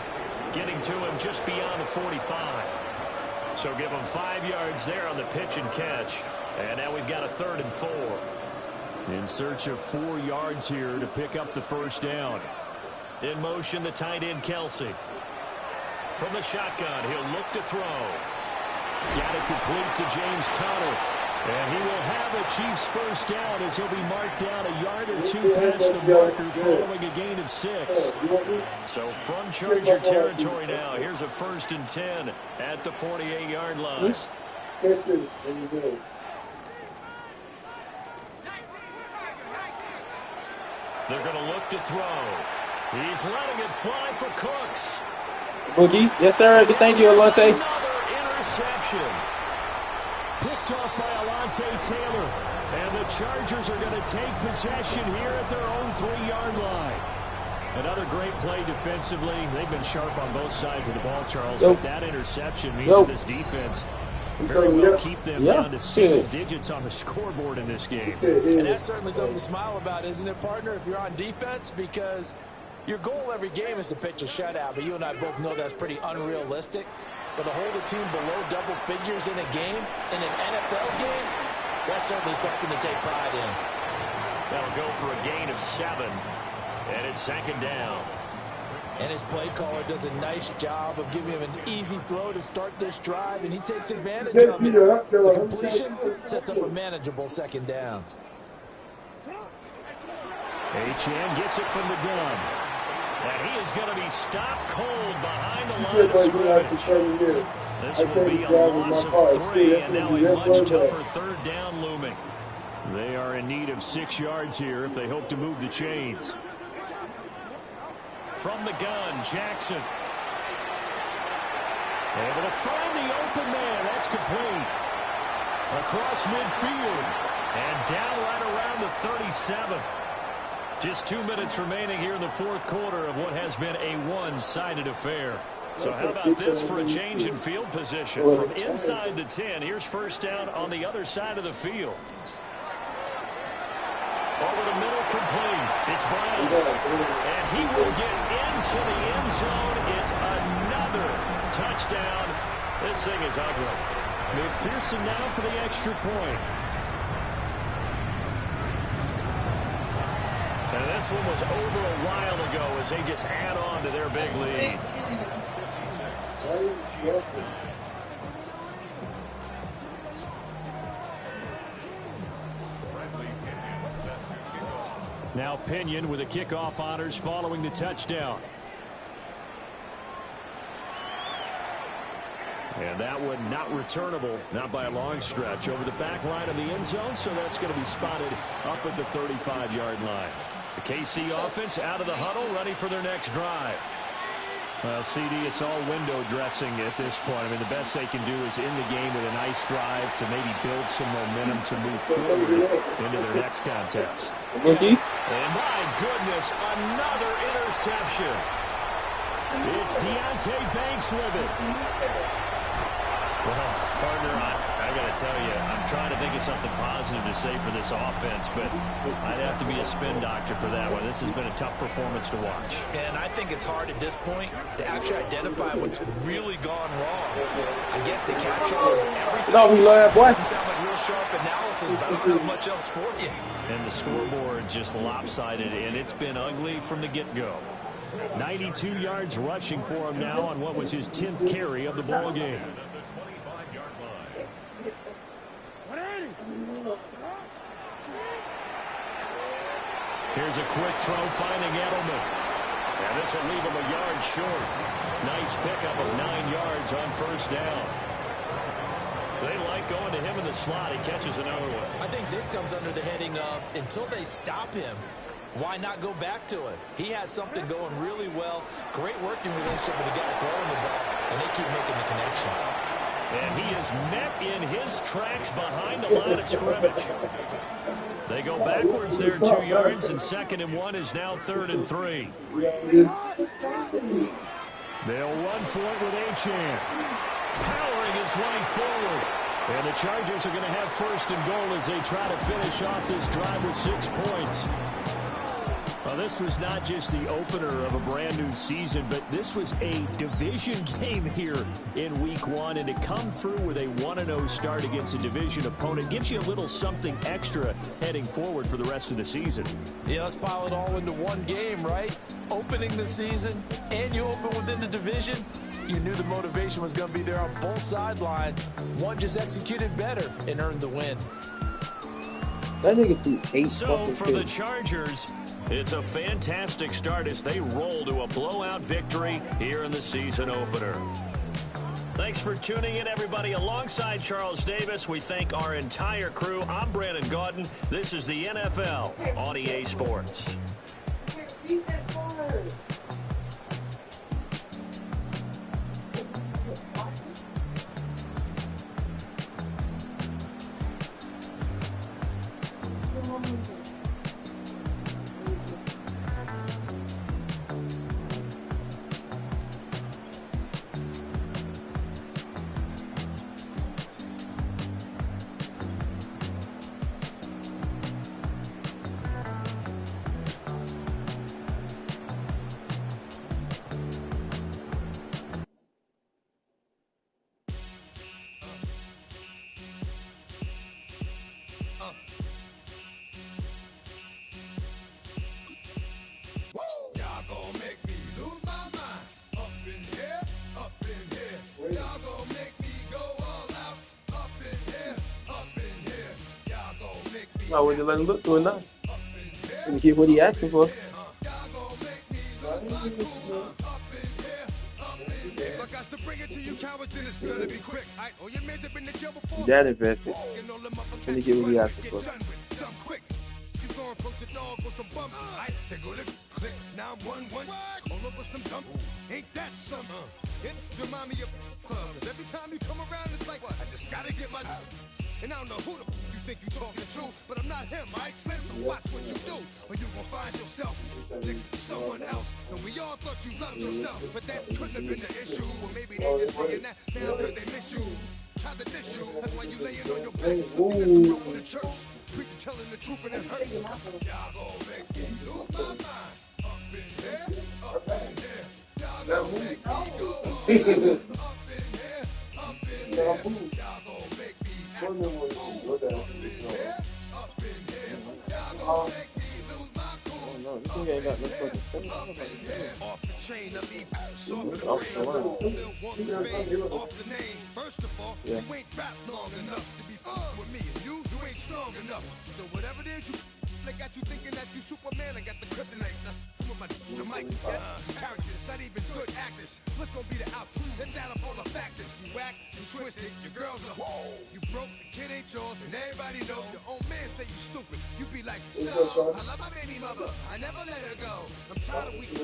getting to him just beyond the 45. So give him 5 yards there on the pitch and catch. And now we've got a 3rd and 4. In search of 4 yards here to pick up the 1st down. In motion, the tight end, Kelsey. From the shotgun, he'll look to throw. Got it complete to James Conner. And he will have the Chiefs first down as he'll be marked down a yard or two past the marker following a gain of 6. So from Charger territory now, here's a 1st and 10 at the 48-yard line. They're going to look to throw. He's letting it fly for Cooks. Boogie. Yes, sir. Thank you, Alontae. Another interception. Picked off by Alontae Taylor. And the Chargers are going to take possession here at their own 3-yard line. Another great play defensively. They've been sharp on both sides of the ball, Charles. But that interception means that this defense very well keep them down to single digits on the scoreboard in this game. And that's certainly something to smile about, isn't it, partner, if you're on defense? Because your goal every game is to pitch a shutout, but you and I both know that's pretty unrealistic. But to hold a team below double figures in a game, in an NFL game, that's certainly something to take pride in. That'll go for a gain of 7, and it's 2nd down. And his play caller does a nice job of giving him an easy throw to start this drive, and he takes advantage of it. The completion sets up a manageable 2nd down. Achane gets it from the gun. And he is going to be stopped cold behind the line of scrimmage. This will be a loss of 3, and now a much tougher 3rd down looming. They are in need of 6 yards here if they hope to move the chains. From the gun, Jackson. Able to find the open man. That's complete. Across midfield. And down right around the 37. Just 2 minutes remaining here in the 4th quarter of what has been a one-sided affair. So how about this for a change in field position? From inside the 10, here's 1st down on the other side of the field. Over the middle, complete. It's Brown. And he will get into the end zone. It's another touchdown. This thing is ugly. McPherson now for the extra point. And this one was over a while ago as they just add on to their big lead. Now Pinion with the kickoff honors following the touchdown. And that one not returnable, not by a long stretch, over the back line of the end zone, so that's going to be spotted up at the 35-yard line. The KC offense out of the huddle, ready for their next drive. Well, CD, it's all window dressing at this point. I mean, the best they can do is in the game with a nice drive to maybe build some momentum to move forward into their next contest. And my goodness, another interception. It's Deonte Banks with it. Well, partner, I got to tell you, I'm trying to think of something positive to say for this offense, but I'd have to be a spin doctor for that one. This has been a tough performance to watch. And I think it's hard at this point to actually identify what's really gone wrong. I guess the catch-all is everything. No, we love boy. It sounds like real sharp analysis, but I don't have much else for you. And the scoreboard just lopsided, and it's been ugly from the get-go. 92 yards rushing for him now on what was his 10th carry of the ball game. Here's a quick throw finding Edelman. And this will leave him a yard short. Nice pickup of 9 yards on 1st down. They like going to him in the slot. He catches another one. I think this comes under the heading of until they stop him, why not go back to it? He has something going really well. Great working relationship with the guy throwing the ball, and they keep making the connection. And he is met in his tracks behind the line of scrimmage. They go backwards there 2 yards, and 2nd and 1 is now 3rd and 3. They'll run for it with Achane. Powering his way forward. And the Chargers are going to have 1st and goal as they try to finish off this drive with 6 points. Well, this was not just the opener of a brand new season, but this was a division game here in week 1. And to come through with a 1-0 start against a division opponent gives you a little something extra heading forward for the rest of the season. Yeah, let's pile it all into one game, right? Opening the season, and you open within the division. You knew the motivation was going to be there on both sidelines. One just executed better and earned the win. That nigga threw 8 So fucking for the picks. Chargers, it's a fantastic start as they roll to a blowout victory here in the season opener. Thanks for tuning in, everybody. Alongside Charles Davis, we thank our entire crew. I'm Brandon Gaudin. This is the NFL on EA Sports. Y'all gon' make me lose my mind. Up in here, up in here. Y'all gon' make me go all out. Up in here, up in here. Y'all gon' make me Why would you let him look through it now? up in here. And get what he asking for. Y'all gon' make me lose my cool. Up in here, up in here. If I got to bring it to you cowards, then it's gonna be quick. Aight, all your men have been in jail before. Dad invested. And all them motherfuckers Let me get what he asking get for. done with. Done quick. You gon' approach the dog with some bumps. Aight, they go to click 911. All over some dump. Ain't that something? It's remind me of club. 'Cause every time you come around, it's like, I just gotta get my. And I don't know who the you think you talking to, but I'm not him. I Slim, so watch what you do, or you gon' find yourself next to someone else. And we all thought you loved yourself, but that couldn't have been the issue. Or maybe they just saying that now because they miss you. Tried to diss you. That's why you laying on your back, looking at the roof of the church. Preacher telling the truth and it hurts. Y'all gon' make me lose my mind. Up in here, up in here. Y'all gon' make me go all out. Up in here, up in here. Y'all gon' make me act a fool. Up in here, up in here. Y'all gon' make me lose my cool. No, this nigga ain't got no fucking sense. Off the chain, I leave soft to the Off brain. the line. Still want the fame, off the name. First of all, Yeah. you ain't rap long enough to be with me. And you ain't strong enough. So whatever it is you they got you thinking that you Superman, I got the kryptonite. Now, come on, the mic, characters, not even good actors. What's gonna be the outcome? Let's add up all the factors. You whack, you twisted, your girls are you broke, the kid ain't yours, and everybody know your own man say you stupid. You be like, so, I love my baby mother, I never let her go. I'm tired of weak,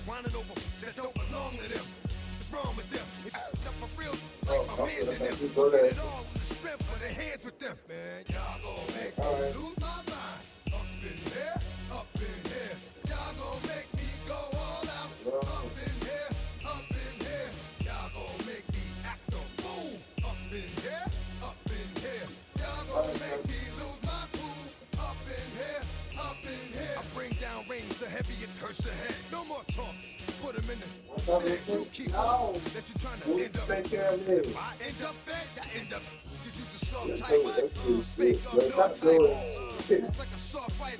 whining over that don't belong to them. What's wrong with them? If it's up for real, like my man's in them. We'll get it all in the strength of their hands with them. Man, y'all gon' make me lose my mind. Up in here, up in here. Y'all gon' make me go all out. Up in here, up in here. Y'all gon' make me act a fool. Up in here, up in here. Y'all gon' make me lose my cool. Up in here, up in here. I bring down rain so heavy it hurts the head. No more talk. Put him in the stand. You keep on. That you trying to end up. I end up fed, I end up. Cause you just soft type. Fake up, no type. It's like a soft fight.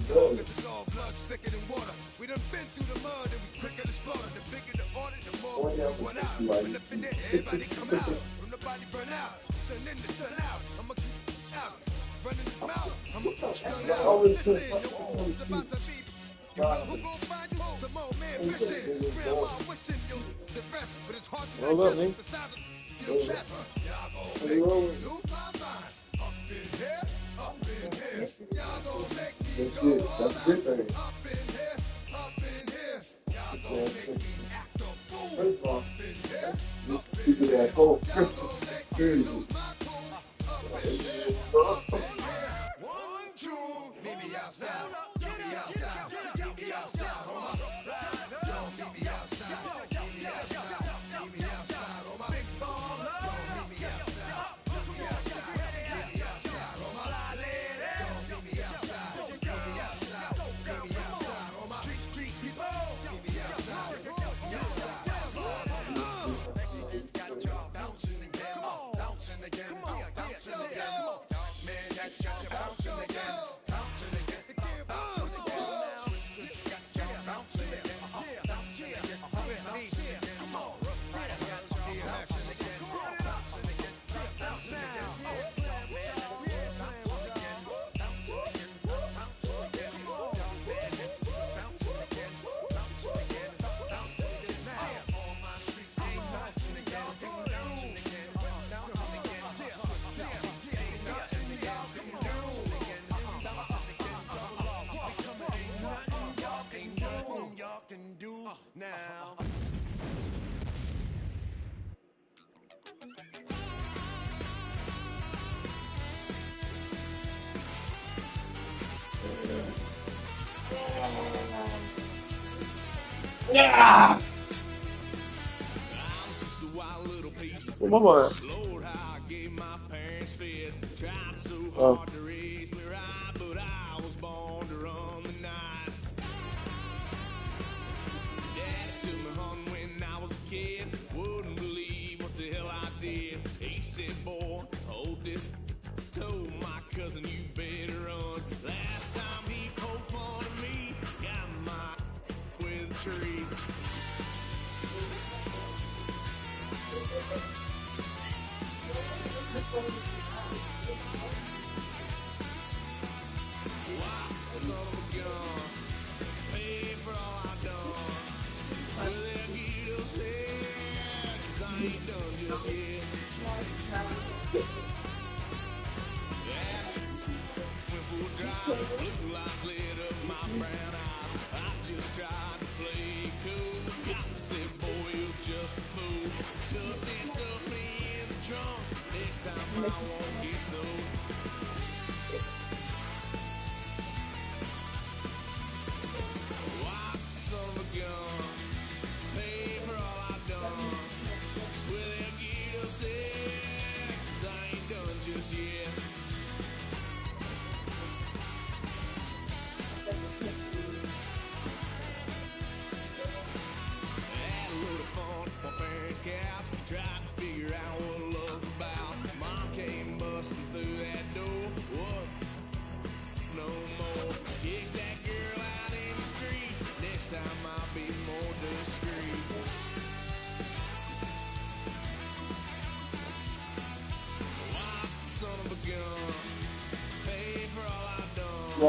Dog is a dog, blood thicker than water. We done been through the mud and we quicker to slaughter. The bigger the order, the more we run out. When up in there, everybody come out. When the body burn out, sun in the sun out. I'ma keep out. Running his mouth, I'ma keep out. Listen, it's about to be. You know who gon' find you? Some old man fishing. Grandma wishing you the best, but it's hard to Hold up, digest nigga. the sound of your chest. Y'all gon' make me lose my mind. Up in here, up in here. Y'all gon' make me go all out. Up in here, up in here. Y'all gon' make me act a fool. Up in here, up in here. Y'all gon' make me lose my cool. Up in here, up in here. 1, 2, meet me outside. Meet me outside. Meet me outside. On my yo, meet me outside. Meet me outside. Meet me outside. On my big baller. Yo, meet me outside. Meet me outside. Meet me outside. On my yo, meet me outside. Meet me outside. Meet me outside. Yeah. Come on. Oh. Told my cousin you better run. Last time he poked fun at me, got my with a tree. Son of a gun, pay for all I done. Will they get us here? 'Cause I ain't done just yet. Blue lights lit up my brown eyes. I just tried to play cool. Cop said, boy, you're just a fool. Put this stuff in the trunk. Next time I won't get so. White son of a gun. Pay for all I done. Will they get us there? 'Cause I ain't done just yet. Tried to figure out what love's about. Mom came busting through that door. What? No more. Kick that girl out in the street. Next time I'll be more discreet. Wild son of a gun. Pay for all I've done.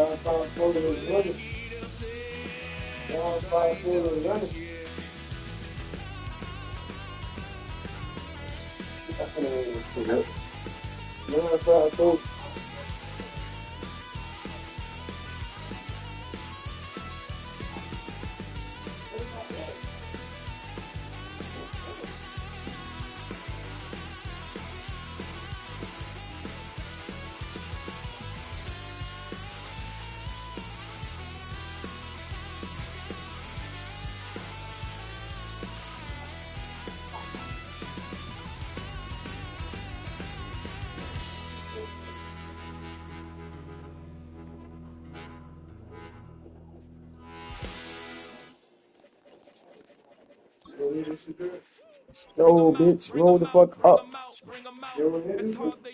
No, bitch, roll the fuck up.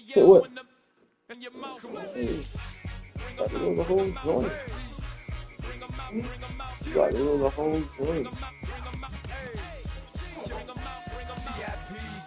Hit what? Got to roll the whole joint. Got to roll the whole joint.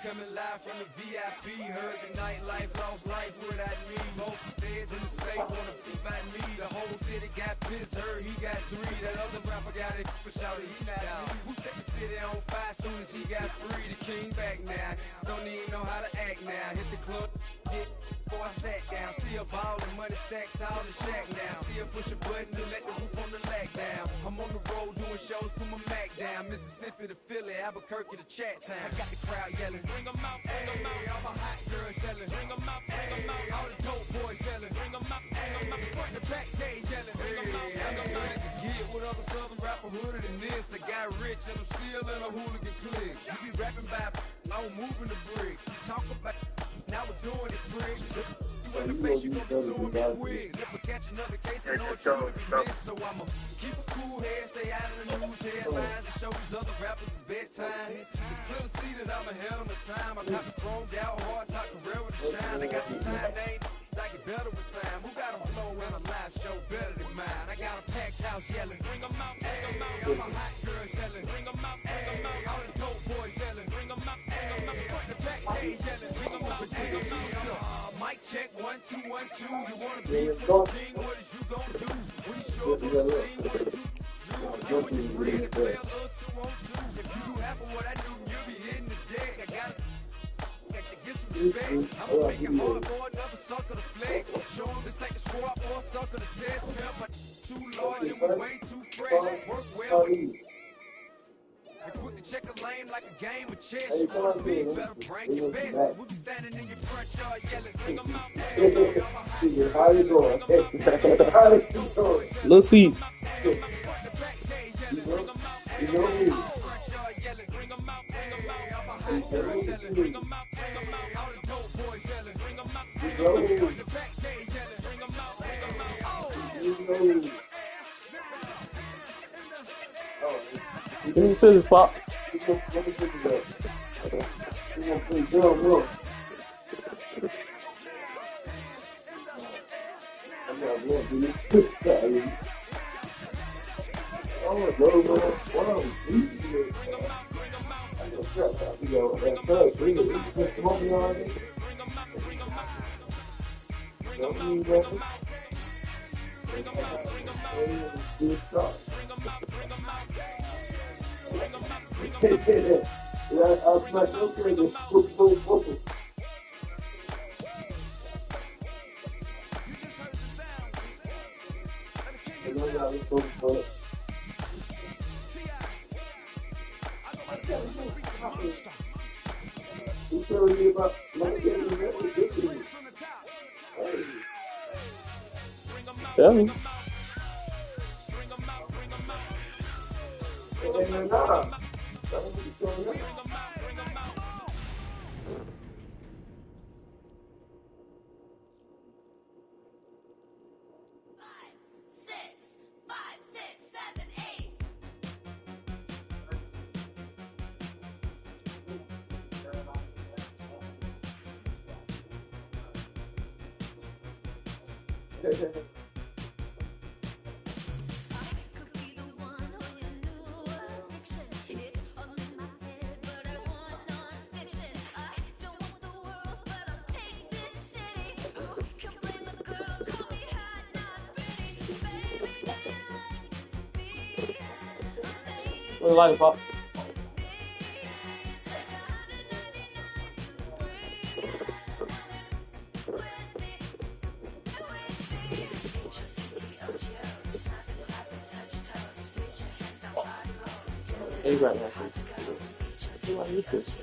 Coming live from the VIP, heard the nightlife, lost life without me. Both feds in the state wanna see by me. The whole city got pissed, heard he got 3. That other rapper got it, but shouted he not out. Who set the city on fire soon as he got free? The king back now, don't even know how to act now. Hit the club, get before I sat down. Still ballin', money stacked tall and shack now. Still push a button to let the roof on the lag down. I'm on the road doing shows, put my Mac down. Mississippi to Philly, Albuquerque to Chat Town. I got the crowd yelling. Bring 'em out, bring 'em out. All my hot girls yelling. Bring 'em out, bring 'em out. All the dope boys yelling. Bring 'em out, bring 'em out. Front the back, they yelling. Bring 'em out, bring 'em out. Get with other southern rapper hooded than this. I got rich and I'm still in a hooligan clique. You be rapping by, I'm moving the brick. Talk about, now we're doing it, prick. You in the face, you gon' be suing me quick. Never catch another case, I know it's you if you miss. So I'ma keep a cool head, stay out of the news headlines, and show these other rappers it's bedtime. It's clear to see that I'm ahead of my time. I got the chromed out, hard top career with a shine. I got some time, name, I get better with time. Who got a flow and a live show better than mine? I got a packed house yelling, bring 'em out, bring 'em out. All my hot girls yelling, bring 'em out, bring 'em out. All the dope boys yelling, bring 'em out, bring 'em out. Front the back, they yelling, bring 'em out, bring 'em out. Mic check, 1 2 1 2. You wanna be with the king? What is you gon' do? When you show up on the scene, what is you? You and your friend to play a little 2 on 2. If you do half of what I do, you'll be hitting the deck. I got to get some respect. I'ma make it hard for another sucker to flex. Show 'em this ain't the squad or a sucker to test. Pimp, my too large and we way too fresh. Work well. And quick to check a lane like a game of chess. You wanna be better, bring your best. We be standing in your front yard yelling, bring 'em out. Hey, I'm a hot How you doing? Let's see. You Give me scissors, Pop. Tell me. Where's the lighter, Pop? Hey, right now. What is this?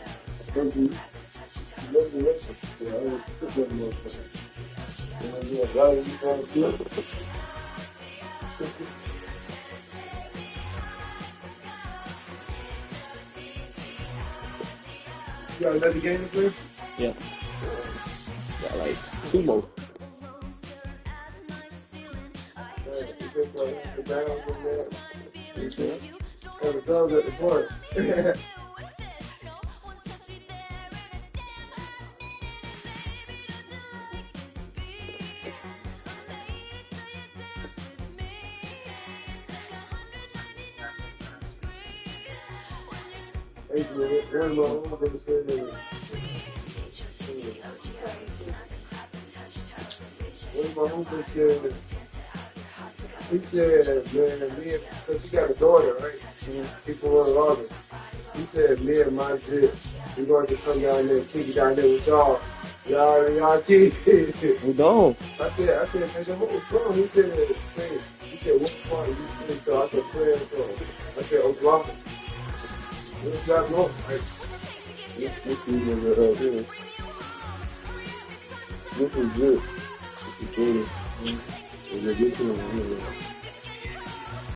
You got another game to play? Yeah. Got like 2 more. The dogs at the park. He said, man, me and, because she got a daughter, right? People want to love her. He said, me and my kid, we're going to come down there and kick it down there with y'all. Y'all kids. We don't. I said, what was wrong? He said, what part of you think so I could play it for? I said, Oklahoma. What's that wrong? This is good. This is good. This is good. It's a good thing.